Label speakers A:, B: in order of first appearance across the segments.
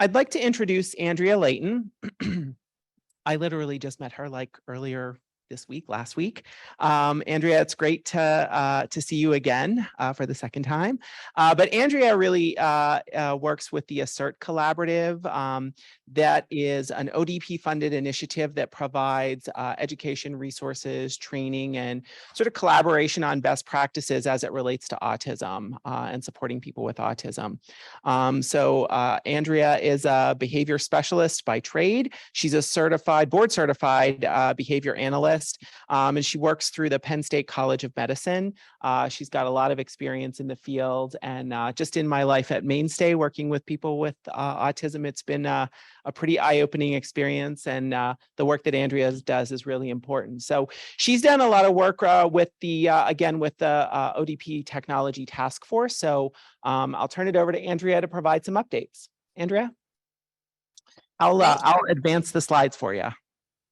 A: I'd like to introduce Andrea Layton. I literally just met her like earlier this week, last week. Andrea, it's great to see you again for the second time. But Andrea really works with the ASSERT Collaborative. That is an ODP-funded initiative that provides education resources, training, and sort of collaboration on best practices as it relates to autism and supporting people with autism. So Andrea is a behavior specialist by trade. She's a board certified behavior analyst. And she works through the Penn State College of Medicine. She's got a lot of experience in the field, and just in my life at Mainstay, working with people with autism, it's been a pretty eye-opening experience, and the work that Andrea does is really important. So she's done a lot of work with the ODP Technology Task Force. So I'll turn it over to Andrea to provide some updates. Andrea? I'll advance the slides for you.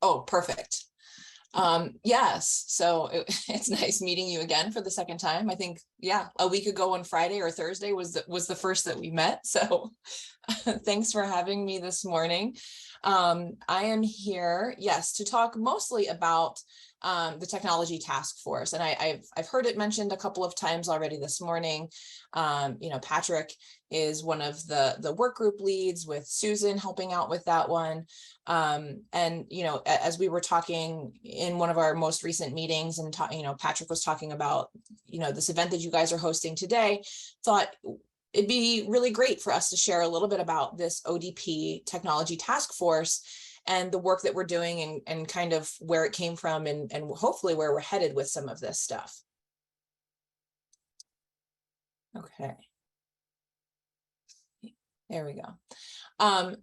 B: Oh, perfect. Yes, so it's nice meeting you again for the second time. I think, yeah, a week ago on Friday or Thursday was the first that we met. So thanks for having me this morning. I am here, yes, to talk mostly about the Technology Task Force. And I've heard it mentioned a couple of times already this morning. Patrick is one of the work group leads, with Susan helping out with that one. And, as we were talking in one of our most recent meetings, and Patrick was talking about, this event that you guys are hosting today, thought it'd be really great for us to share a little bit about this ODP Technology Task Force and the work that we're doing, and kind of where it came from, and hopefully where we're headed with some of this stuff. Okay. There we go.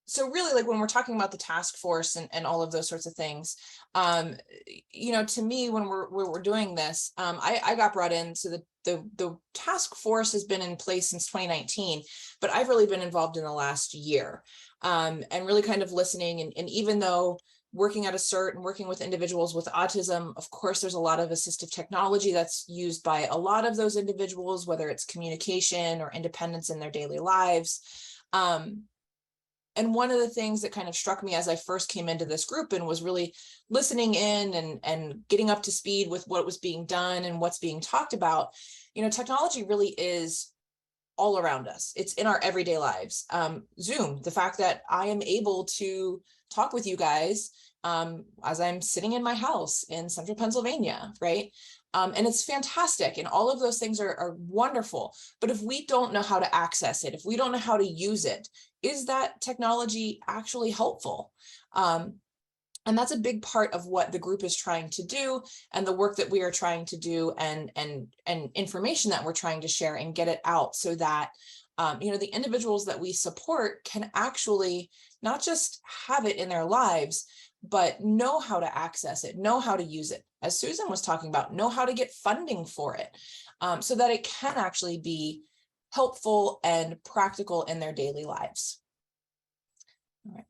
B: So really, like, when we're talking about the task force and all of those sorts of things, to me, when we're doing this, I got brought in. So the task force has been in place since 2019, but I've really been involved in the last year, and really kind of listening. And even though working at ASSERT and working with individuals with autism, of course, there's a lot of assistive technology that's used by a lot of those individuals, whether it's communication or independence in their daily lives. And one of the things that kind of struck me as I first came into this group and was really listening in and getting up to speed with what was being done and what's being talked about, technology really is all around us. It's in our everyday lives. Zoom, the fact that I am able to talk with you guys as I'm sitting in my house in central Pennsylvania, right? And it's fantastic. And all of those things are wonderful. But if we don't know how to access it, if we don't know how to use it, is that technology actually helpful? And that's a big part of what the group is trying to do, and the work that we are trying to do, and information that we're trying to share and get it out, so that the individuals that we support can actually not just have it in their lives, but know how to access it, know how to use it. As Susan was talking about, know how to get funding for it, so that it can actually be helpful and practical in their daily lives. All right.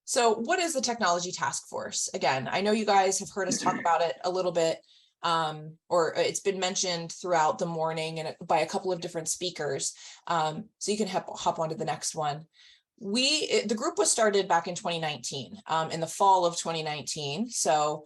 B: So what is the Technology Task Force? Again, I know you guys have heard us talk about it a little bit, or it's been mentioned throughout the morning and by a couple of different speakers. So you can hop on to the next one. The group was started back in 2019, in the fall of 2019. So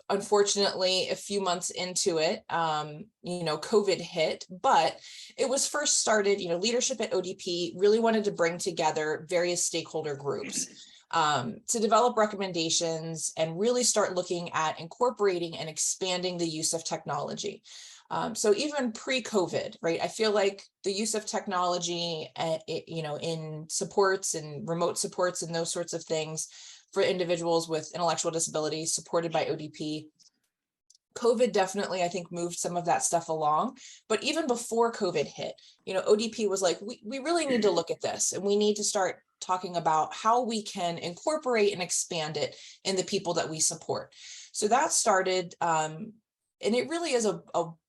B: unfortunately, a few months into it, COVID hit, but it was first started, leadership at ODP really wanted to bring together various stakeholder groups to develop recommendations and really start looking at incorporating and expanding the use of technology. So even pre-COVID, right, I feel like the use of technology, in supports and remote supports and those sorts of things for individuals with intellectual disabilities supported by ODP, COVID definitely, I think, moved some of that stuff along. But even before COVID hit, ODP was like, we really need to look at this, and we need to start talking about how we can incorporate and expand it in the people that we support. So that started, and it really is a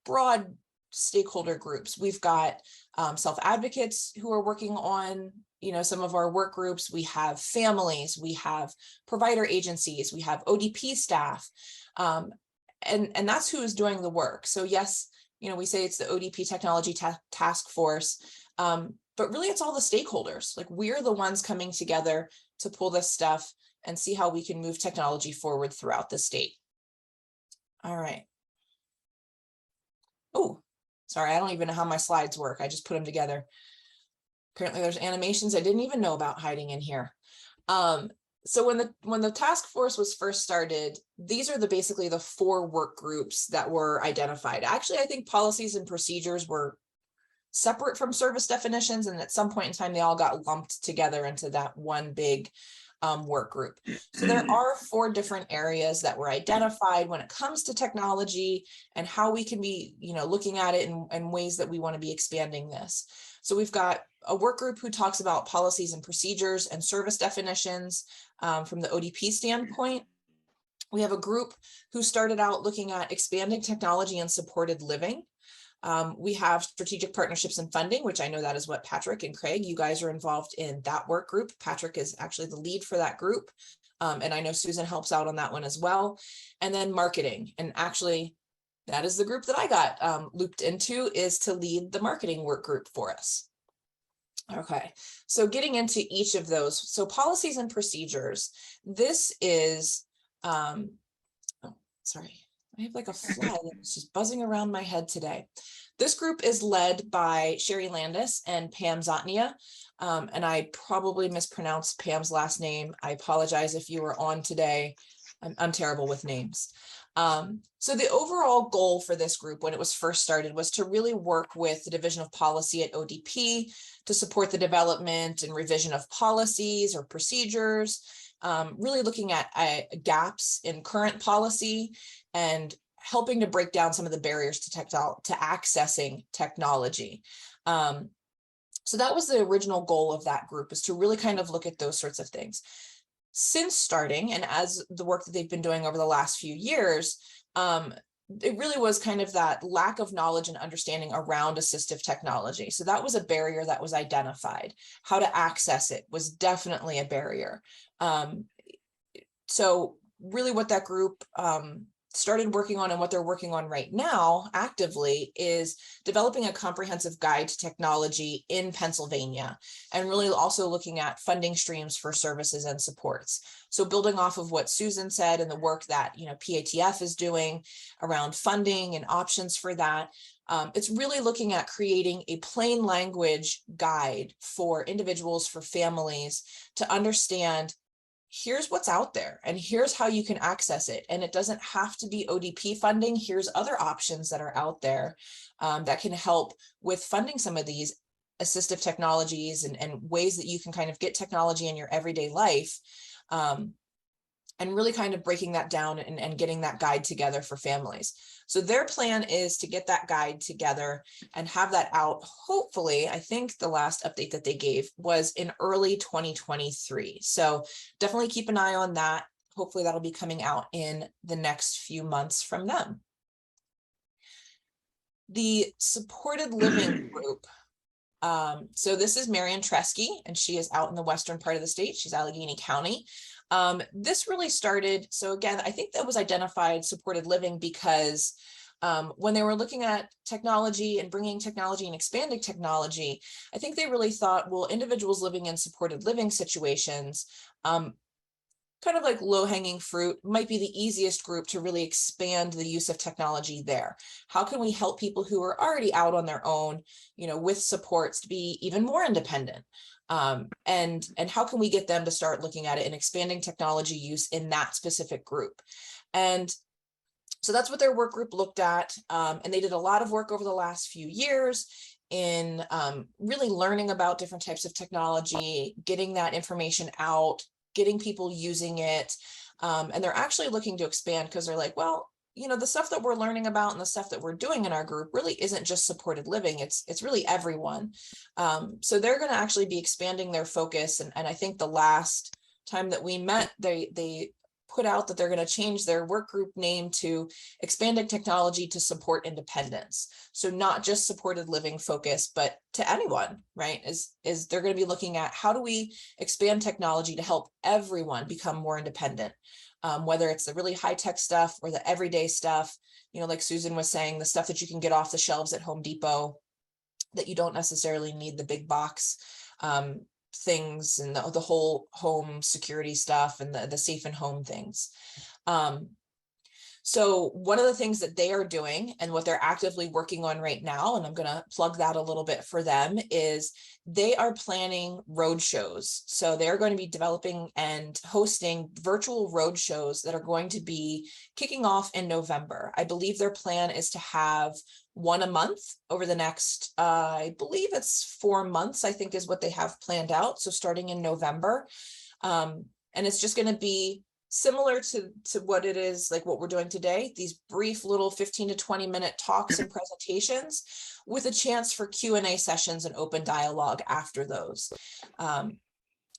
B: broad stakeholder groups. We've got self-advocates who are working on some of our work groups. We have families, we have provider agencies, we have ODP staff, and that's who is doing the work. So yes, we say it's the ODP Technology Task Force, But really it's all the stakeholders. Like, we're the ones coming together to pull this stuff and see how we can move technology forward throughout the state. All right. Oh, sorry, I don't even know how my slides work. I just put them together. Apparently there's animations I didn't even know about hiding in here. So when the task force was first started, these are basically the 4 work groups that were identified. Actually, I think policies and procedures were separate from service definitions, and at some point in time, they all got lumped together into that one big work group. So there are 4 different areas that were identified when it comes to technology and how we can be, looking at it in ways that we want to be expanding this. So we've got a work group who talks about policies and procedures and service definitions from the ODP standpoint. We have a group who started out looking at expanding technology and supported living. We have strategic partnerships and funding, which I know that is what Patrick and Craig, you guys are involved in that work group. Patrick is actually the lead for that group. And I know Susan helps out on that one as well. And then marketing. And actually, that is the group that I got looped into, is to lead the marketing work group for us. Okay, so getting into each of those. So policies and procedures. This is, sorry. I have like a fly that's just buzzing around my head today. This group is led by Sherry Landis and Pam Zotnia. And I probably mispronounced Pam's last name. I apologize if you were on today. I'm terrible with names. So the overall goal for this group when it was first started was to really work with the Division of Policy at ODP to support the development and revision of policies or procedures, really looking at gaps in current policy and helping to break down some of the barriers to accessing technology. So that was the original goal of that group, is to really kind of look at those sorts of things. Since starting, and as the work that they've been doing over the last few years, it really was kind of that lack of knowledge and understanding around assistive technology. So that was a barrier that was identified. How to access it was definitely a barrier. So really what that group started working on, and what they're working on right now actively, is developing a comprehensive guide to technology in Pennsylvania, and really also looking at funding streams for services and supports. So building off of what Susan said and the work that PATF is doing around funding and options for that, it's really looking at creating a plain language guide for individuals, for families, to understand, here's what's out there and here's how you can access it. And it doesn't have to be ODP funding. Here's other options that are out there that can help with funding some of these assistive technologies and ways that you can kind of get technology in your everyday life. And really kind of breaking that down and getting that guide together for families. So their plan is to get that guide together and have that out. Hopefully, I think the last update that they gave was in early 2023. So definitely keep an eye on that. Hopefully that'll be coming out in the next few months from them. The supported living group. So this is Marian Tresky, and she is out in the western part of the state. She's Allegheny County. This really started, so again, I think that was identified supported living because when they were looking at technology and bringing technology and expanding technology, I think they really thought, well, individuals living in supported living situations, kind of like low-hanging fruit, might be the easiest group to really expand the use of technology there. How can we help people who are already out on their own, with supports, to be even more independent? And how can we get them to start looking at it and expanding technology use in that specific group? And so that's what their work group looked at. And they did a lot of work over the last few years in really learning about different types of technology, getting that information out, getting people using it. And they're actually looking to expand because they're like, well, the stuff that we're learning about and the stuff that we're doing in our group really isn't just supported living. It's really everyone. So they're going to actually be expanding their focus. And I think the last time that we met, they put out that they're going to change their work group name to Expanding Technology to Support Independence. So not just supported living focus, but to anyone, right? Is they're going to be looking at, how do we expand technology to help everyone become more independent? Whether it's the really high-tech stuff or the everyday stuff, like Susan was saying, the stuff that you can get off the shelves at Home Depot, that you don't necessarily need the big box things and the whole home security stuff and the safe and home things. So one of the things that they are doing and what they're actively working on right now, and I'm going to plug that a little bit for them, is they are planning road shows. So they're going to be developing and hosting virtual road shows that are going to be kicking off in November. I believe their plan is to have one a month over the next, I believe it's 4 months, I think is what they have planned out. So starting in November, and it's just going to be similar to what it is, like what we're doing today, these brief little 15 to 20 minute talks and presentations with a chance for Q&A sessions and open dialogue after those.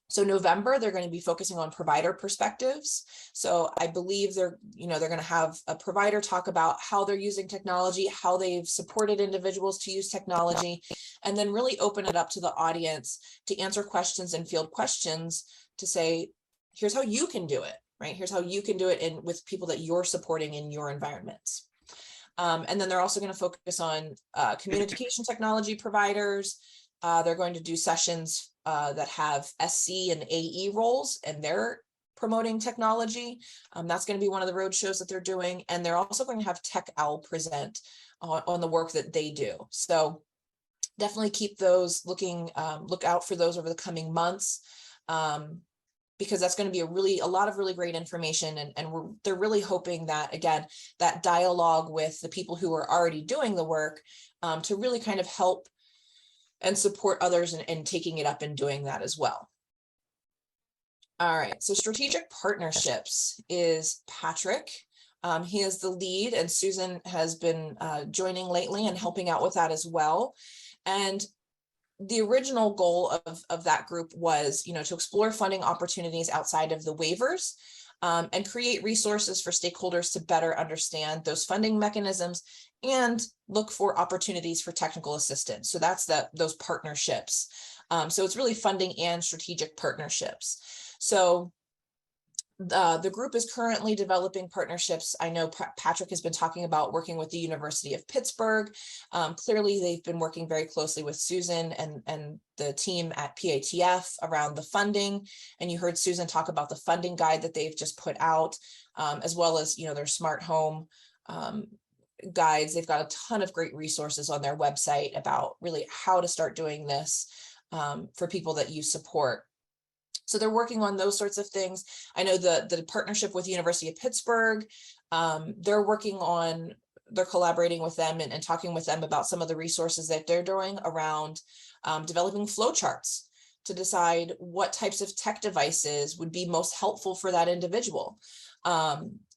B: So November, they're going to be focusing on provider perspectives. So I believe they're going to have a provider talk about how they're using technology, how they've supported individuals to use technology, and then really open it up to the audience to answer questions and field questions to say, here's how you can do it. Right? Here's how you can do it with people that you're supporting in your environments. And then they're also going to focus on communication technology providers. They're going to do sessions that have SC and AE roles, and they're promoting technology. That's going to be one of the road shows that they're doing. And they're also going to have Tech Owl present on the work that they do. So definitely keep those look out for those over the coming months. Because that's going to be a lot of really great information. And they're really hoping that, again, that dialogue with the people who are already doing the work to really kind of help and support others in taking it up and doing that as well. All right, so strategic partnerships is Patrick. He is the lead, and Susan has been joining lately and helping out with that as well. And the original goal of that group was, to explore funding opportunities outside of the waivers and create resources for stakeholders to better understand those funding mechanisms and look for opportunities for technical assistance. So that's those partnerships. So it's really funding and strategic partnerships. So the group is currently developing partnerships. I know Patrick has been talking about working with the University of Pittsburgh. Clearly, they've been working very closely with Susan and the team at PATF around the funding. And you heard Susan talk about the funding guide that they've just put out, as well as their smart home guides. They've got a ton of great resources on their website about really how to start doing this for people that you support. So they're working on those sorts of things. I know the partnership with the University of Pittsburgh, they're collaborating with them and talking with them about some of the resources that they're doing around developing flowcharts to decide what types of tech devices would be most helpful for that individual.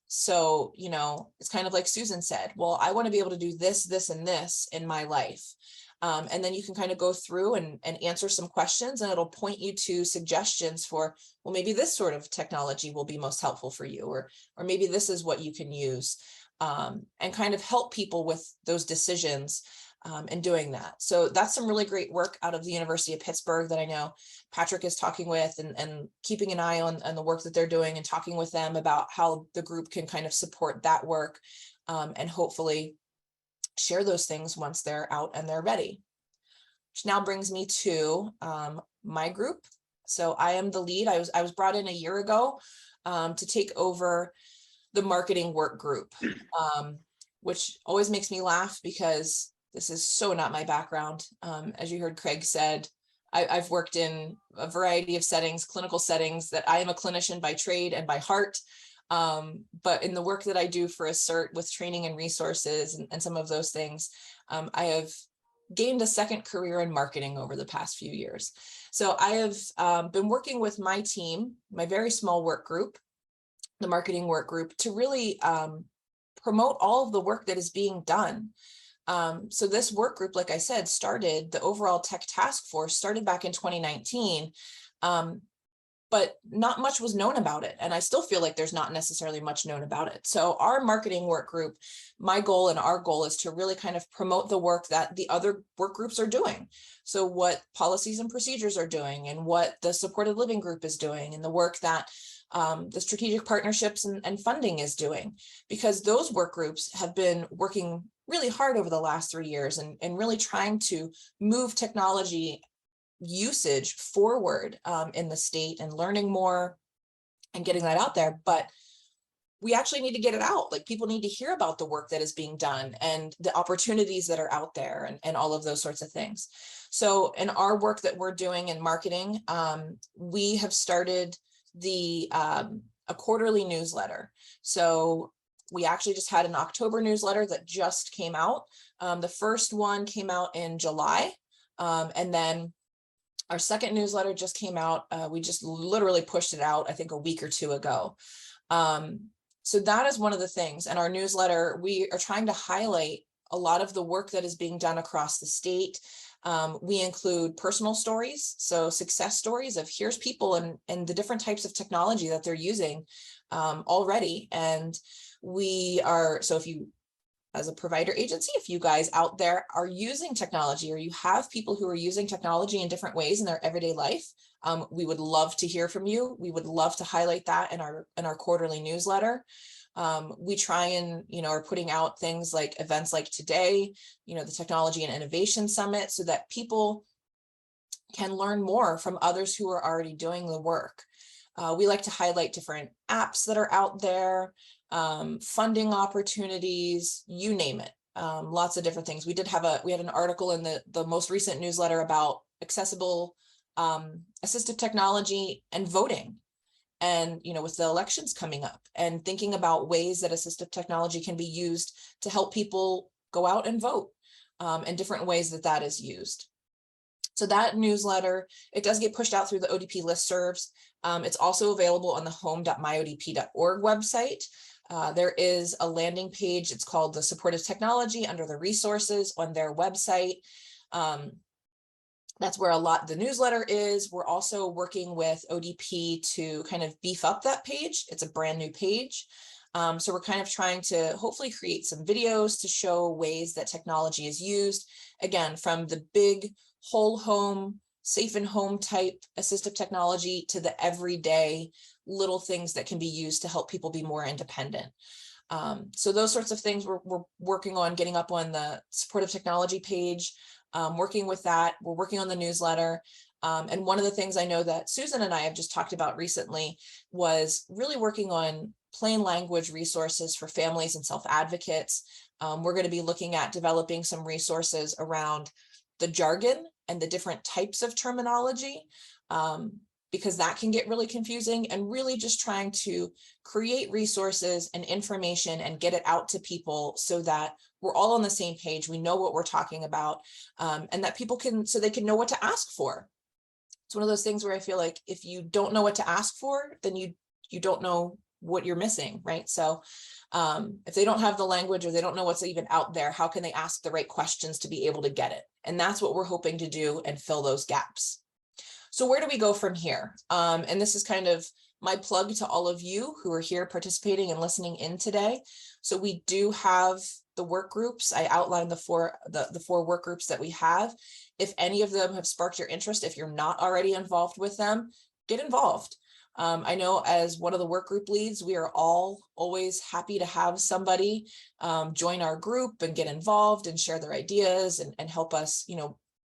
B: So, it's kind of like Susan said, well, I want to be able to do this, this, and this in my life. And then you can kind of go through and answer some questions, and it'll point you to suggestions for, well, maybe this sort of technology will be most helpful for you, or maybe this is what you can use, and kind of help people with those decisions and doing that. So that's some really great work out of the University of Pittsburgh that I know Patrick is talking with and keeping an eye on the work that they're doing and talking with them about how the group can kind of support that work and hopefully share those things once they're out and they're ready. Which now brings me to my group. So I am the lead. I was brought in a year ago to take over the marketing work group, which always makes me laugh because this is so not my background. As you heard Craig said, I've worked in a variety of settings, clinical settings, that I am a clinician by trade and by heart. But in the work that I do for ASSERT with training and resources and some of those things, I have gained a second career in marketing over the past few years. So I have been working with my team, my very small work group, the marketing work group, to really promote all of the work that is being done. So this work group, like I said, the overall tech task force started back in 2019. But not much was known about it. And I still feel like there's not necessarily much known about it. So our marketing work group, my goal and our goal is to really kind of promote the work that the other work groups are doing. So what policies and procedures are doing, and what the supported living group is doing, and the work that the strategic partnerships and funding is doing, because those work groups have been working really hard over the last 3 years, and really trying to move technology usage forward in the state, and learning more and getting that out there. But we actually need to get it out. Like, people need to hear about the work that is being done and the opportunities that are out there, and all of those sorts of things. So in our work that we're doing in marketing, we have started a quarterly newsletter. So we actually just had an October newsletter that just came out. The first one came out in July, and then our second newsletter just came out. We just literally pushed it out, I think, a week or two ago. So that is one of the things. And our newsletter, we are trying to highlight a lot of the work that is being done across the state. We include personal stories, so success stories of here's people and the different types of technology that they're using already. And we are, so if you, as a provider agency, if you guys out there are using technology, or you have people who are using technology in different ways in their everyday life, we would love to hear from you. We would love to highlight that in our quarterly newsletter. We try and, are putting out things like events like today, the Technology and Innovation Summit, so that people can learn more from others who are already doing the work. We like to highlight different apps that are out there, funding opportunities, you name it. Lots of different things. We had an article in the most recent newsletter about accessible assistive technology and voting. And, with the elections coming up, and thinking about ways that assistive technology can be used to help people go out and vote, and different ways that is used. So that newsletter, it does get pushed out through the ODP listservs. It's also available on the home.myodp.org website. There is a landing page. It's called the Supportive Technology under the resources on their website. That's where the newsletter is. We're also working with ODP to kind of beef up that page. It's a brand new page. So we're kind of trying to hopefully create some videos to show ways that technology is used. Again, from the big whole home, safe and home type assistive technology to the everyday little things that can be used to help people be more independent. So those sorts of things we're working on getting up on the Supportive Technology page. Working with that, we're working on the newsletter. And one of the things I know that Susan and I have just talked about recently was really working on plain language resources for families and self-advocates. We're going to be looking at developing some resources around the jargon and the different types of terminology, because that can get really confusing, and really just trying to create resources and information and get it out to people so that we're all on the same page. We know what we're talking about, and that people so they can know what to ask for. It's one of those things where I feel like if you don't know what to ask for, then you don't know what you're missing, right? So if they don't have the language, or they don't know what's even out there, how can they ask the right questions to be able to get it? And that's what we're hoping to do and fill those gaps. So where do we go from here? And this is kind of my plug to all of you who are here participating and listening in today. So we do have the work groups. I outlined the four work groups that we have. If any of them have sparked your interest, if you're not already involved with them, get involved. I know as one of the work group leads, we are all always happy to have somebody join our group and get involved and share their ideas and help us,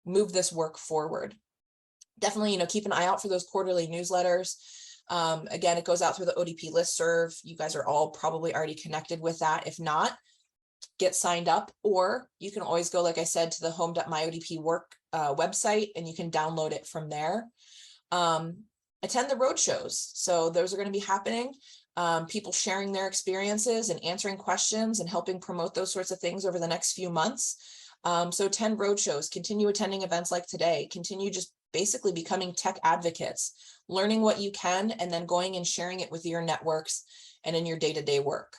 B: move this work forward. Definitely, keep an eye out for those quarterly newsletters. Again, it goes out through the ODP listserv. You guys are all probably already connected with that. If not, get signed up, or you can always go, like I said, to the home.myodp work website, and you can download it from there. Attend the roadshows. So those are going to be happening. People sharing their experiences and answering questions and helping promote those sorts of things over the next few months. So attend roadshows, continue attending events like today, continue just basically becoming tech advocates, learning what you can, and then going and sharing it with your networks and in your day-to-day work,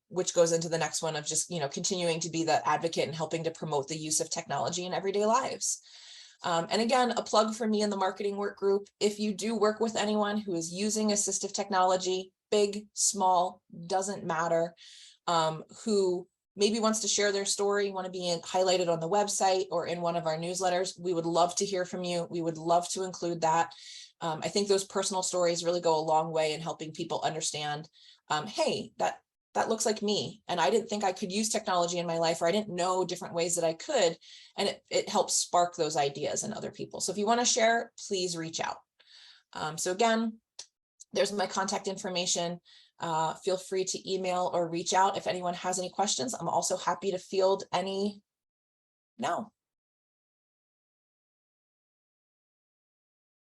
B: which goes into the next one of just, continuing to be the advocate and helping to promote the use of technology in everyday lives. And again, a plug for me in the marketing work group. If you do work with anyone who is using assistive technology, big, small, doesn't matter, who maybe wants to share their story, want to be highlighted on the website or in one of our newsletters, we would love to hear from you. We would love to include that. I think those personal stories really go a long way in helping people understand, hey, that that looks like me. And I didn't think I could use technology in my life, or I didn't know different ways that I could. And it helps spark those ideas in other people. So if you want to share, please reach out. So again, there's my contact information. Feel free to email or reach out if anyone has any questions. I'm also happy to field any now.